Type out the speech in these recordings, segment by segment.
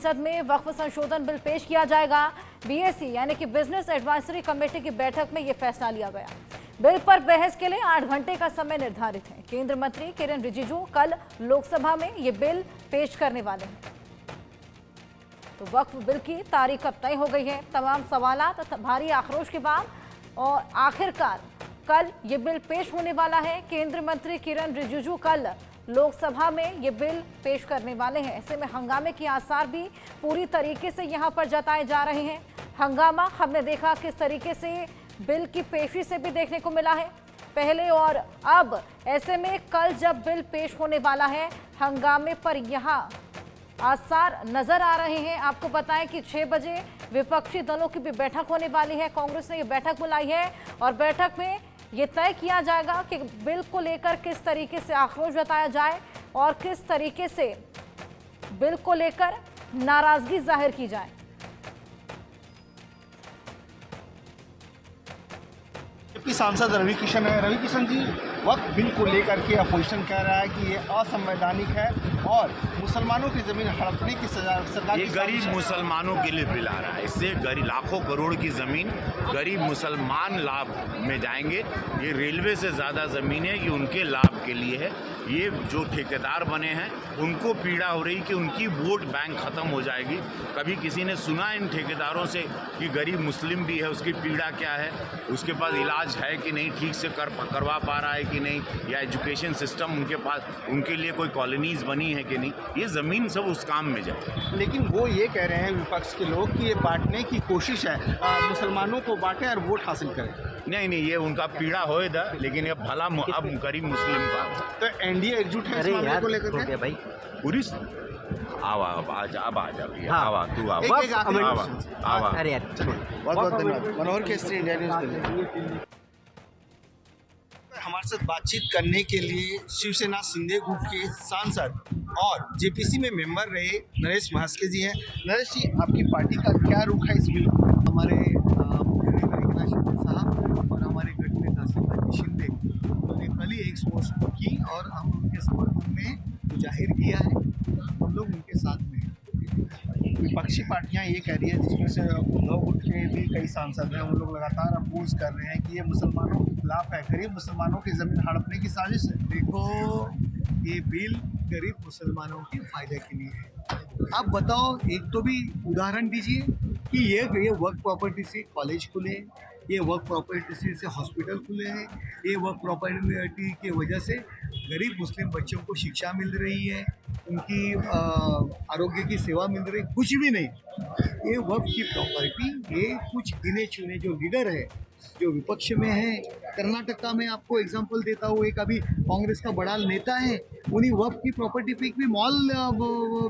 संसद में वक्फ संशोधन बिल पेश किया जाएगा। बीएसी यानी कि बिजनेस एडवाइजरी कमेटी की बैठक में यह फैसला लिया गया। बिल पर बहस के लिए 8 घंटे का समय निर्धारित है। केंद्रीय मंत्री किरेन रिजिजू कल लोकसभा में ये बिल पेश करने वाले हैं। तो वक्फ बिल की तारीख अब तय हो गई है। तमाम सवालात तथा भारी आक्रोश के बाद और आखिरकार कल ये बिल पेश होने वाला है। केंद्रीय मंत्री किरेन रिजिजू कल लोकसभा में ये बिल पेश करने वाले हैं। ऐसे में हंगामे के आसार भी पूरी तरीके से यहां पर जताए जा रहे हैं। हंगामा हमने देखा किस तरीके से बिल की पेशी से भी देखने को मिला है पहले और अब। ऐसे में कल जब बिल पेश होने वाला है, हंगामे पर यहां आसार नजर आ रहे हैं। आपको बताएं कि 6 बजे विपक्षी दलों की भी बैठक होने वाली है। कांग्रेस ने ये बैठक बुलाई है और बैठक में ये तय किया जाएगा कि बिल को लेकर किस तरीके से आक्रोश जताया जाए और किस तरीके से बिल को लेकर नाराजगी जाहिर की जाए। सांसद रवि किशन है। रवि किशन जी, वक्फ बिल को लेकर के अपोजिशन कह रहा है कि ये असंवैधानिक है और मुसलमानों की जमीन हड़पने की सरकार ये गरीब मुसलमानों के लिए बिल आ रहा है। इससे गरीब लाखों करोड़ की जमीन गरीब मुसलमान लाभ में जाएंगे। ये रेलवे से ज़्यादा ज़मीन है, ये उनके लाभ के लिए है। ये जो ठेकेदार बने हैं उनको पीड़ा हो रही कि उनकी वोट बैंक ख़त्म हो जाएगी। कभी किसी ने सुना इन ठेकेदारों से कि गरीब मुस्लिम भी है, उसकी पीड़ा क्या है, उसके पास इलाज है कि नहीं, ठीक से करवा पा रहा है कि नहीं, या एजुकेशन सिस्टम उनके पास उनके लिए कोई कॉलोनीज बनी है कि नहीं। ये ज़मीन सब उस काम में जाए। लेकिन वो ये कह रहे हैं विपक्ष के लोग कि ये बांटने की कोशिश है, मुसलमानों को बांटे और वोट हासिल करें। नहीं, ये उनका पीड़ा होएगा, लेकिन ये भला अब गरीब मुस्लिम का। तो एनडीए एकजुट है इस मामले को लेकर के भाई पूरी अब आ जा भैया। आवा तू आवा। अरे यार बहुत धन्यवाद। मनोहर केसरी, इंडिया न्यूज़। हमारे साथ बातचीत करने के लिए शिवसेना सिंधे गुट के सांसद और जेपीसी में मेंबर रहे नरेश महास्के जी हैं। नरेश जी, आपकी पार्टी का क्या रुख है इस बिल? हमारे मुख्यमंत्री एकनाथ शिंदे साहब और हमारे गठ नेता शिवराज शिंदे ने कल ही एक पोस्ट की और हम उनके समर्थन में जाहिर किया है। हम लोग उनके साथ में हैं। विपक्षी पार्टियां ये कह रही है, जिसमें से उद्धव गुट के भी कई सांसद हैं, उन लोग लगातार अपोज कर रहे हैं कि ये मुसलमानों के खिलाफ है, गरीब मुसलमानों की जमीन हड़पने की साजिश है। देखो, ये बिल गरीब मुसलमानों के फायदे के लिए है। आप बताओ, एक तो भी उदाहरण दीजिए कि ये वर्क प्रॉपर्टी से कॉलेज खुले, ये वर्क प्रॉपर्टी से हॉस्पिटल खुले हैं, ये वर्क प्रॉपर्टी की वजह से गरीब मुस्लिम बच्चों को शिक्षा मिल रही है, उनकी आरोग्य की सेवा मिल रही है। कुछ भी नहीं, ये वर्क की प्रॉपर्टी, ये कुछ गिने चुने जो लीडर है, जो विपक्ष में है। कर्नाटका में आपको एग्जांपल देता हूँ, एक अभी कांग्रेस का बड़ा नेता है, उन्हीं वक्फ की प्रॉपर्टी पे भी मॉल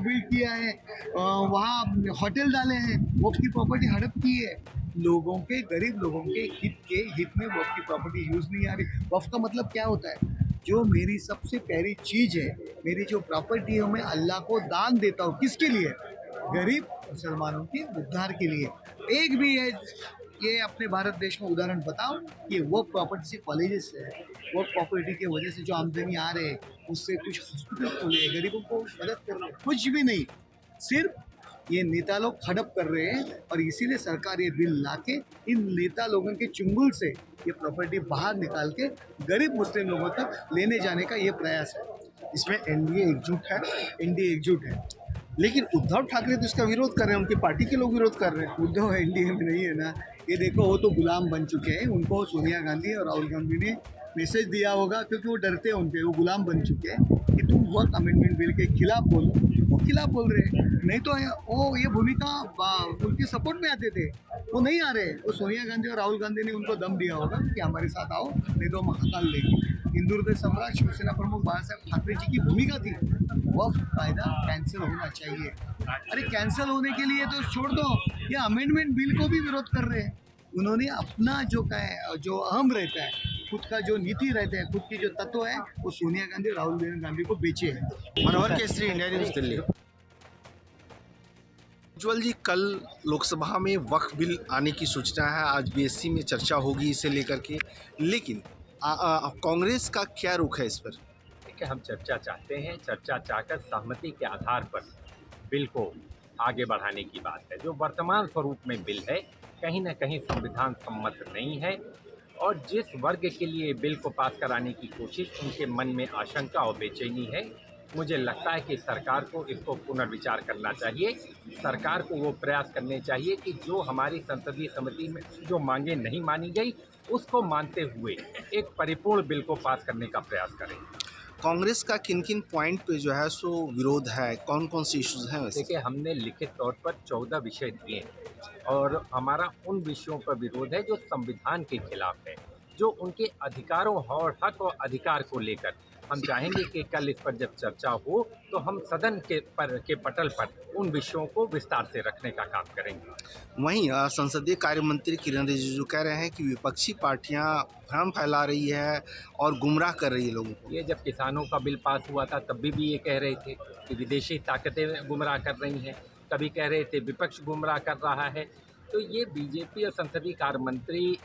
बिल्ड किया है, वहाँ होटल डाले हैं, वक्फ की प्रॉपर्टी हड़प की है। लोगों के, गरीब लोगों के हित में वक्फ की प्रॉपर्टी यूज़ नहीं आ रही। वक्फ का मतलब क्या होता है? जो मेरी सबसे प्यारी चीज़ है, मेरी जो प्रॉपर्टी है, मैं अल्लाह को दान देता हूँ। किसके लिए? गरीब मुसलमानों के उद्धार के लिए। एक भी है ये अपने भारत देश में उदाहरण बताओ कि वो प्रॉपर्टी से कॉलेजेस है, वो प्रॉपर्टी की वजह से जो आमदनी आ रहे हैं उससे कुछ हॉस्पिटल खोले, गरीबों को मदद कर रहे, कुछ भी नहीं। सिर्फ ये नेता लोग हड़प कर रहे हैं और इसीलिए सरकार ये बिल लाके इन नेता लोगों के चुंगल से ये प्रॉपर्टी बाहर निकाल के गरीब मुस्लिम लोगों तक लेने जाने का ये प्रयास है। इसमें एनडीए एकजुट है, लेकिन उद्धव ठाकरे तो इसका विरोध कर रहे हैं, उनकी पार्टी के लोग विरोध कर रहे हैं। उद्धव एनडीए में नहीं है ना। ये देखो, वो तो गुलाम बन चुके हैं। उनको सोनिया गांधी और राहुल गांधी ने मैसेज दिया होगा, क्योंकि वो डरते हैं उनके, वो गुलाम बन चुके हैं कि तुम वर्क अमेंडमेंट बिल के खिलाफ बोलो। वो खिलाफ बोल रहे हैं, नहीं तो वो ये भूमिका उनके सपोर्ट में आते थे, वो नहीं आ रहे। वो सोनिया गांधी और राहुल गांधी ने उनको दम दिया होगा कि हमारे साथ आओ, नहीं तो हम हड़ताल लेंगे। हिंदू हृदय सम्राट शिवसेना प्रमुख बाला साहब ठाकरे जी की भूमिका थी, वक्फ कायदा कैंसिल होना चाहिए। अरे कैंसिल होने के लिए तो छोड़ दो, ये अमेंडमेंट बिल को भी विरोध कर रहे हैं। उन्होंने अपना जो अहम रहता है, खुद का जो नीति रहता है, खुद की जो तत्व है, वो सोनिया गांधी और राहुल गांधी को बेचे हैं। मनोहर केसरी, इंडिया न्यूज़, दिल्ली। उज्ज्वल जी, कल लोकसभा में वक्फ बिल आने की सूचना है, आज बीएससी में चर्चा होगी इसे लेकर के, लेकिन कांग्रेस का क्या रुख है इस पर? देखिए, हम चर्चा चाहते हैं, चर्चा चाहकर सहमति के आधार पर बिल को आगे बढ़ाने की बात है। जो वर्तमान स्वरूप में बिल है कहीं न कहीं संविधान सम्मत नहीं है और जिस वर्ग के लिए बिल को पास कराने की कोशिश उनके मन में आशंका और बेचैनी है, मुझे लगता है कि सरकार को इसको पुनर्विचार करना चाहिए। सरकार को वो प्रयास करने चाहिए कि जो हमारी संसदीय समिति में जो मांगें नहीं मानी गई, उसको मानते हुए एक परिपूर्ण बिल को पास करने का प्रयास करें। कांग्रेस का किन किन पॉइंट पे जो है सो विरोध है, कौन कौन से इश्यूज हैं वैसे? देखिए, हमने लिखित तौर पर 14 विषय दिए हैं और हमारा उन विषयों पर विरोध है जो संविधान के खिलाफ है, जो उनके अधिकारों और हक और अधिकार को लेकर हम चाहेंगे कि कल इस पर जब चर्चा हो तो हम सदन के पटल पर उन विषयों को विस्तार से रखने का काम करेंगे। वहीं संसदीय कार्य मंत्री किरण रिजिजू कह रहे हैं कि विपक्षी पार्टियां भ्रम फैला रही है और गुमराह कर रही है लोगों को। ये जब किसानों का बिल पास हुआ था तब भी ये कह रहे थे कि विदेशी ताकतें गुमराह कर रही हैं, कभी कह रहे थे विपक्ष गुमराह कर रहा है। तो ये बीजेपी और संसदीय कार्य मंत्री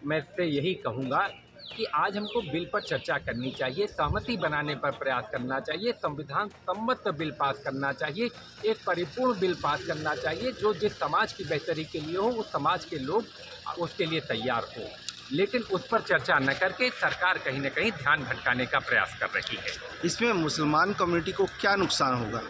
मैं से यही कहूँगा कि आज हमको बिल पर चर्चा करनी चाहिए, सहमति बनाने पर प्रयास करना चाहिए, संविधान सम्मत बिल पास करना चाहिए, एक परिपूर्ण बिल पास करना चाहिए जो जिस समाज की बेहतरी के लिए हो उस समाज के लोग उसके लिए तैयार हो। लेकिन उस पर चर्चा न करके सरकार कहीं न कहीं ध्यान भटकाने का प्रयास कर रही है। इसमें मुसलमान कम्युनिटी को क्या नुकसान होगा?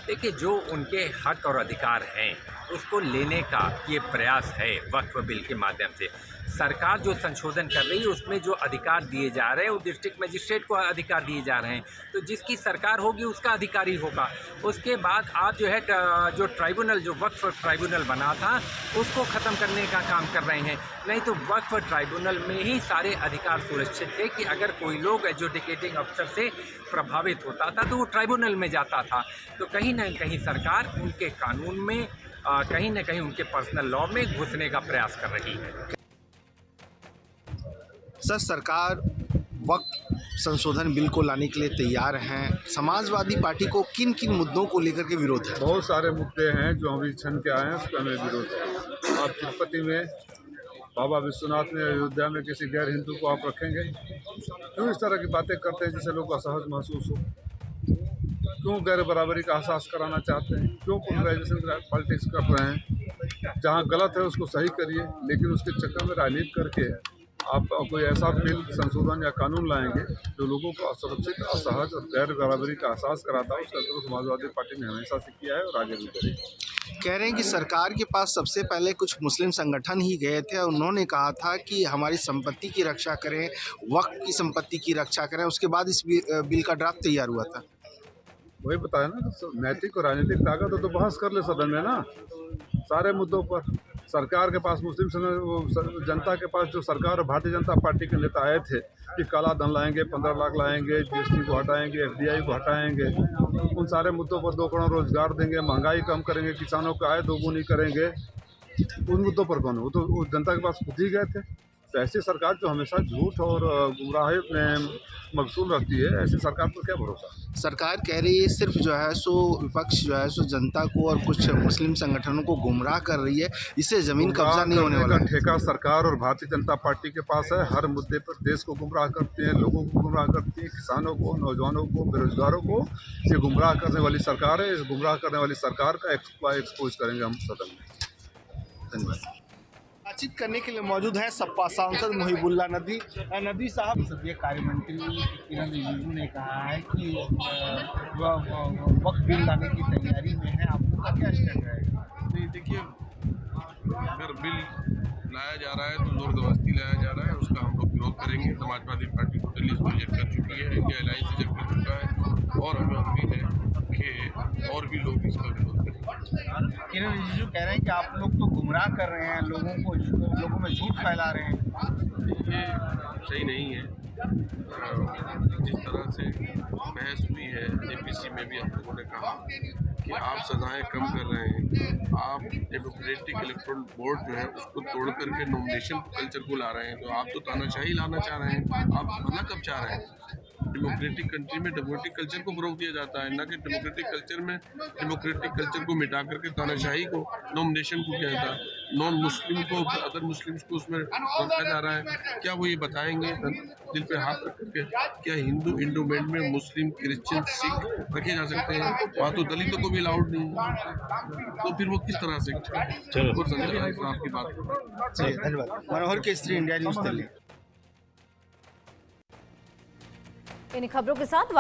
देखिए, जो उनके हक और अधिकार हैं उसको लेने का ये प्रयास है वक्फ बिल के माध्यम से। सरकार जो संशोधन कर रही है उसमें जो अधिकार दिए जा रहे हैं वो डिस्ट्रिक्ट मजिस्ट्रेट को अधिकार दिए जा रहे हैं, तो जिसकी सरकार होगी उसका अधिकारी होगा। उसके बाद आप जो है जो ट्राइब्यूनल जो वक्फ ट्राइब्यूनल बना था उसको ख़त्म करने का काम कर रहे हैं। नहीं तो वक्फ ट्राइब्यूनल में ही सारे अधिकार सुनिश्चित थे कि अगर कोई लोग एजुकेटिंग अफसर से प्रभावित होता था तो वो ट्राइब्यूनल में जाता था। तो कहीं ना कहीं सरकार उनके कानून में कहीं ना कहीं उनके पर्सनल लॉ में घुसने का प्रयास कर रही है। सर, सरकार वक्त संशोधन बिल को लाने के लिए तैयार हैं। समाजवादी पार्टी को किन किन मुद्दों को लेकर के विरोध है? बहुत सारे मुद्दे हैं जो अभी छन के आए हैं, उस पर हमें विरोध है। आप तिरुपति में बाबा विश्वनाथ में अयोध्या में किसी गैर हिंदू को आप रखेंगे? क्यों इस तरह की बातें करते हैं जिससे लोग असहज महसूस हो? क्यों गैर बराबरी का एहसास कराना चाहते हैं? क्यों पोलराइजेशन पॉलिटिक्स कर रहे हैं? जहाँ गलत है उसको सही करिए, लेकिन उसके चक्कर में राजनीति करके आप कोई ऐसा बिल संशोधन या कानून लाएंगे जो लोगों को असुरक्षित, असहज और गैर बराबरी का एहसास कराता है। उसका विरोध समाजवादी पार्टी ने हमेशा से किया है और आगे भी करेगी। कह रहे हैं कि सरकार के पास सबसे पहले कुछ मुस्लिम संगठन ही गए थे और उन्होंने कहा था कि हमारी संपत्ति की रक्षा करें, वक्फ की संपत्ति की रक्षा करें। उसके बाद इस बिल का ड्राफ्ट तैयार हुआ था। वही बताया ना, नैतिक और राजनीतिक ताकत हो तो बहस कर ले सदन में ना, सारे मुद्दों पर। सरकार के पास जनता के पास जो सरकार और भारतीय जनता पार्टी के नेता आए थे कि काला धन लाएंगे, 15 लाख लाएंगे, GST को हटाएंगे, FDI को हटाएंगे, उन सारे मुद्दों पर 2 करोड़ रोजगार देंगे, महंगाई कम करेंगे, किसानों का आय दोगुनी करेंगे, उन मुद्दों पर कौन है? वो तो जनता के पास खुद ही गए थे। तो ऐसी सरकार जो हमेशा झूठ और गुमराही में मकसूल रखती है, ऐसी सरकार पर क्या भरोसा? सरकार कह रही है सिर्फ जो है सो विपक्ष जो है सो जनता को और कुछ मुस्लिम संगठनों को गुमराह कर रही है, इससे ज़मीन कब्जा नहीं होने वाला। ठेका सरकार और भारतीय जनता पार्टी के पास है। हर मुद्दे पर देश को गुमराह करती है, लोगों को गुमराह करती है, किसानों को, नौजवानों को, बेरोजगारों को। ये गुमराह करने वाली सरकार है। इस गुमराह करने वाली सरकार का एक्सपोज करेंगे हम सदन में। धन्यवाद। बातचीत करने के लिए मौजूद हैं सपा सांसद मुहिबुल्लाह नदी साहब। संसदीय कार्य मंत्री किरण रिजिजू ने कहा है कि वक्त बिल लाने की तैयारी में है, आप लोग का क्या स्टैंड रहेगा? नहीं, देखिए, अगर बिल लाया जा रहा है तो जोर जबरदस्ती लाया जा रहा है, उसका हम लोग विरोध करेंगे। समाजवादी पार्टी टोटली इसको रिजेक्ट कर चुकी है, इंडिया अलायंस रिजेक्ट कर चुका है और हमें उम्मीद है कि और भी लोग इसका विरोध करेंगे। किरण रिजिजू कह रहे हैं कि आप लोग तो गुमराह कर रहे हैं, लोगों में झूठ फैला रहे हैं। ये सही नहीं है। जिस तरह से बहस हुई है APC में भी हम लोगों ने कहा कि आप सजाएं कम कर रहे हैं, आप डेमोक्रेटिक इलेक्टोरल बोर्ड जो है उसको तोड़ करके नॉमिनेशन कल्चर को ला रहे हैं, तो आप तो तानाशाही लाना चाह रहे हैं। आप बदला कब चाह रहे हैं? डेमोक्रेटिक कंट्री में डेमोक्रेटिक कल्चर को फरोग दिया जाता है, ना कि डेमोक्रेटिक कल्चर में डेमोक्रेटिक कल्चर को मिटा करके तानाशाही को, नॉमिनेशन को किया जाता है, नॉन मुस्लिम को, अदर मुस्लिम्स को उसमें रखा जा रहा है। क्या वो ये बताएंगे दिल पे हाथ रख करके, क्या हिंदू इंडोमेंट में मुस्लिम, क्रिश्चियन, सिख रखे जा सकते हैं? वहाँ तो दलितों को भी अलाउड नहीं है, तो फिर वो किस तरह से और संजय इंसाफ की बात? चलिए, धन्यवाद। मनोहर केसरी, इंडिया न्यूज़ दिल्ली। इन खबरों के साथ